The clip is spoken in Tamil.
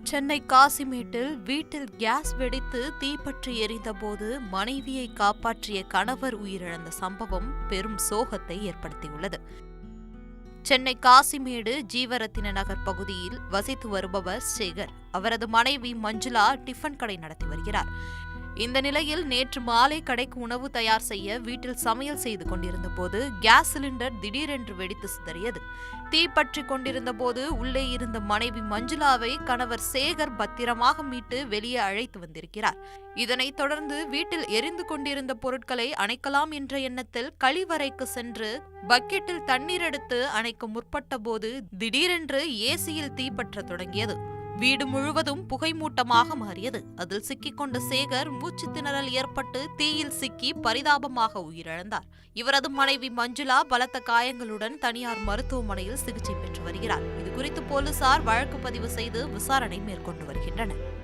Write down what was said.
சென்னை காசிமேட்டில் வீட்டில் கேஸ் வெடித்து தீப்பற்றி எரிந்தபோது மனைவியை காப்பாற்றிய கணவர் உயிரிழந்த சம்பவம் பெரும் சோகத்தை ஏற்படுத்தியுள்ளது. சென்னை காசிமேடு ஜீவரத்தின நகர் பகுதியில் வசித்து வருபவர் சேகர். அவரது மனைவி மஞ்சுளா டிஃபன் கடை நடத்தி வருகிறார். இந்த நிலையில் நேற்று மாலை கடைக்கு உணவு தயார் செய்ய வீட்டில் சமையல் செய்து கொண்டிருந்த போது கேஸ் சிலிண்டர் திடீரென்று வெடித்து சிதறியது. தீப்பற்றி கொண்டிருந்த போது உள்ளே இருந்த மனைவி மஞ்சுளாவை கணவர் சேகர் பத்திரமாக மீட்டு வெளியே அழைத்து வந்திருக்கிறார். இதனைத் தொடர்ந்து வீட்டில் எரிந்து கொண்டிருந்த பொருட்களை அணைக்கலாம் என்ற எண்ணத்தில் கழிவறைக்கு சென்று பக்கெட்டில் தண்ணீர் எடுத்து அணைக்க முற்பட்ட போது திடீரென்று ஏசியில் தீப்பற்ற தொடங்கியது. வீடு முழுவதும் புகைமூட்டமாக மாறியது. அதில் சிக்கிக்கொண்ட சேகர் மூச்சு திணறல் ஏற்பட்டு தீயில் சிக்கி பரிதாபமாக உயிரிழந்தார். இவரது மனைவி மஞ்சுளா பலத்த காயங்களுடன் தனியார் மருத்துவமனையில் சிகிச்சை பெற்று வருகிறார். இதுகுறித்து போலீசார் வழக்கு பதிவு செய்து விசாரணை மேற்கொண்டு வருகின்றனர்.